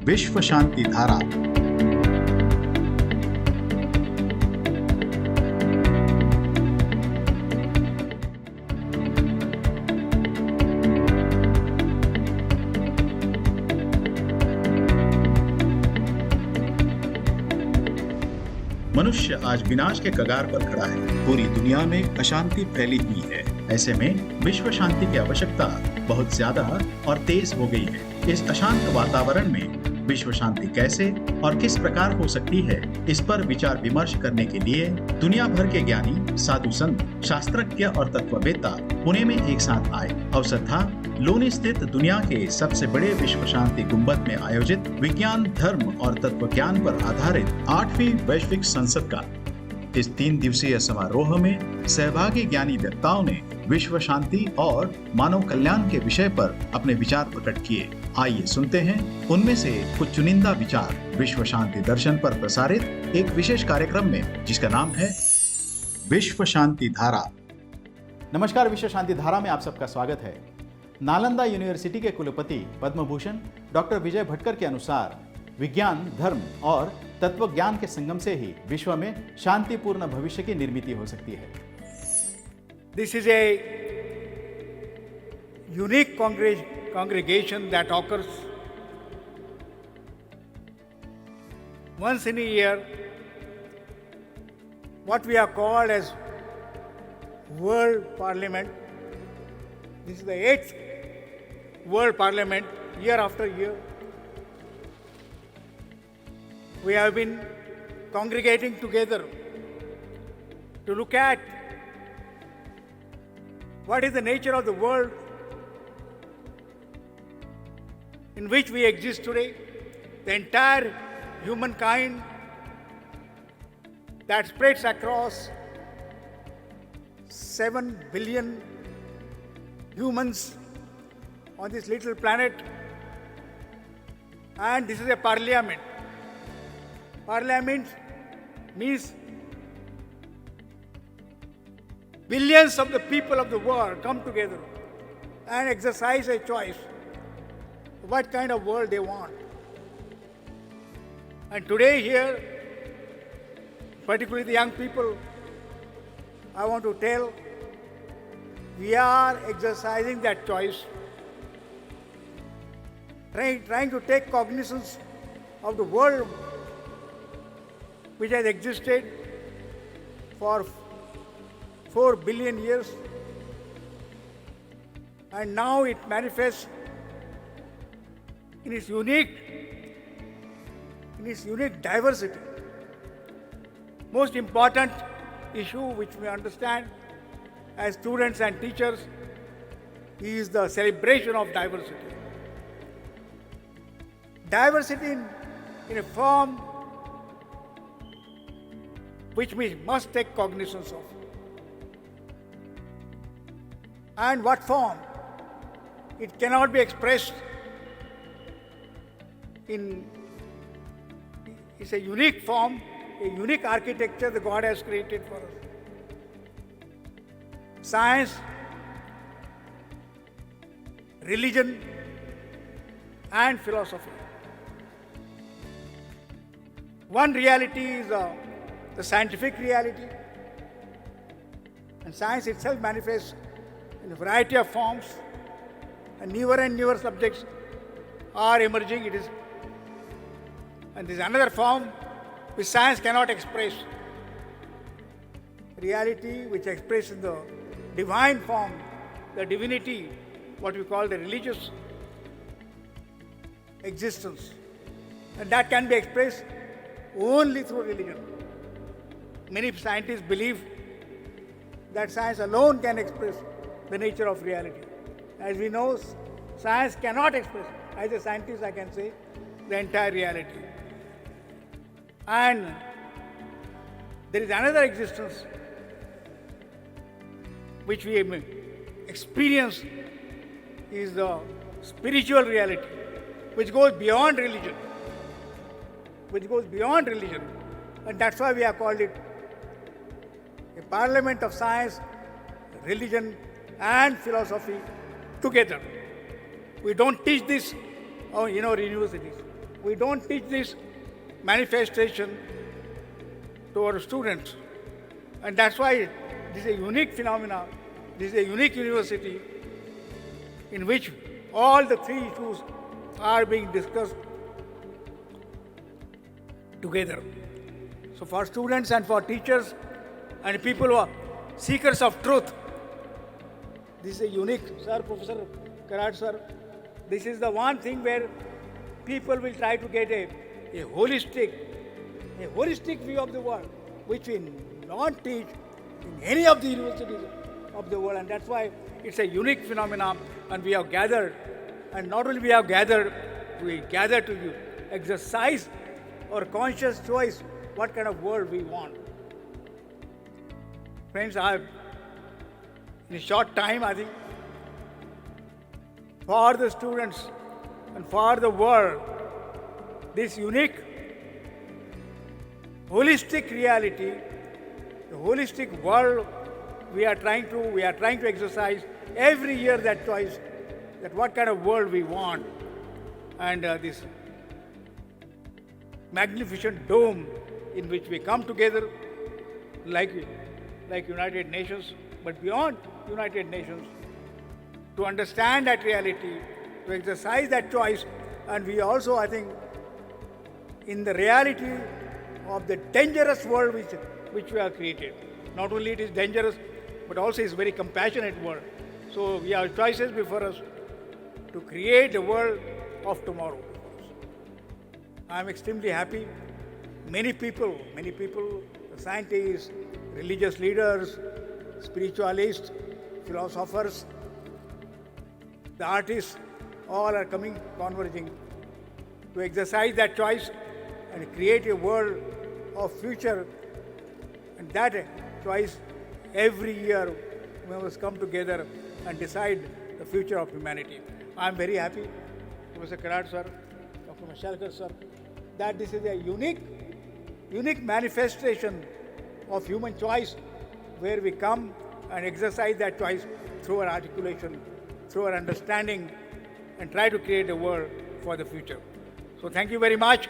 विश्व शांति धारा। मनुष्य आज विनाश के कगार पर खड़ा है। पूरी दुनिया में अशांति फैली हुई है। ऐसे में विश्व शांति की आवश्यकता बहुत ज्यादा और तेज हो गई है। इस अशांत वातावरण में विश्व शांति कैसे और किस प्रकार हो सकती है, इस पर विचार विमर्श करने के लिए दुनिया भर के ज्ञानी, साधु संत, शास्त्रज्ञ और तत्ववेत्ता पुणे में एक साथ आए। अवसर था लोनी स्थित दुनिया के सबसे बड़े विश्व शांति गुंबद में आयोजित विज्ञान, धर्म और तत्व ज्ञान पर आधारित 8वीं वैश्विक संसद का। इस 3 दिवसीय समारोह में सहभागी ज्ञानी वक्ताओं ने विश्व शांति और मानव कल्याण के विषय पर अपने विचार प्रकट किए। आइए सुनते हैं उनमें से कुछ चुनिंदा विचार विश्व शांति दर्शन पर प्रसारित एक विशेष कार्यक्रम में, जिसका नाम है विश्व शांति धारा। नमस्कार, विश्व शांति धारा में आप सबका स्वागत है। नालंदा यूनिवर्सिटी के कुलपति पद्म भूषण डॉक्टर विजय भटकर के अनुसार विज्ञान, धर्म और तत्व ज्ञान के संगम से ही विश्व में शांतिपूर्ण भविष्य की निर्मित हो सकती है। This is a unique congregation that occurs once in a year, what we are called as World Parliament. This is the 8th World Parliament, year after year. We have been congregating together to look at what is the nature of the world in which we exist today, the entire humankind that spreads across 7 billion humans on this little planet. And this is a parliament. Parliament means billions of the people of the world come together and exercise a choice what kind of world they want. And today here, particularly the young people, I want to tell, we are exercising that choice, trying to take cognizance of the world which has existed for 4 billion years, and now it manifests in its unique diversity. Most important issue which we understand as students and teachers is the celebration of diversity. Diversity in a form which we must take cognizance of. And what form? It cannot be expressed it's a unique form, a unique architecture that God has created for us. Science, religion, and philosophy. One reality is the scientific reality, and science itself manifests in a variety of forms, and newer subjects are emerging. And there is another form which science cannot express, reality which expresses the divine form, the divinity, what we call the religious existence, and that can be expressed only through religion. Many scientists believe that science alone can express the nature of reality. As we know, science cannot express, as a scientist I can say, the entire reality. And there is another existence which we experience, is the spiritual reality, which goes beyond religion. And that's why we have called it a parliament of science, religion, and philosophy together. We don't teach this in our universities. we don't teach this manifestation to our students. And that's why this is a unique phenomenon, this is a unique university in which all the three issues are being discussed together. So for students and for teachers and people who are seekers of truth, this is a unique, sir, Professor Karat sir, this is the one thing where people will try to get a holistic view of the world, which we not teach in any of the universities of the world. And that's why it's a unique phenomenon, and we have gathered, and not only we have gathered, we gather to exercise our conscious choice what kind of world we want. Friends, in a short time, I think, for the students and for the world, this unique, holistic reality, the holistic world, we are trying to exercise every year that choice, that what kind of world we want. And this magnificent dome in which we come together like United Nations, but beyond United Nations, to understand that reality, to exercise that choice. And we also, I think, in the reality of the dangerous world which we have created. Not only it is dangerous, but also it's a very compassionate world. So we have choices before us to create the world of tomorrow. I am extremely happy. Many people, scientists, religious leaders, spiritualists, philosophers, the artists, all are converging to exercise that choice and create a world of future. And that choice, every year, we must come together and decide the future of humanity. I am very happy, Professor Karat sir, Dr. Mashalkar sir, that this is a unique manifestation of human choice, where we come and exercise that choice through our articulation, through our understanding, and try to create a world for the future. So thank you very much.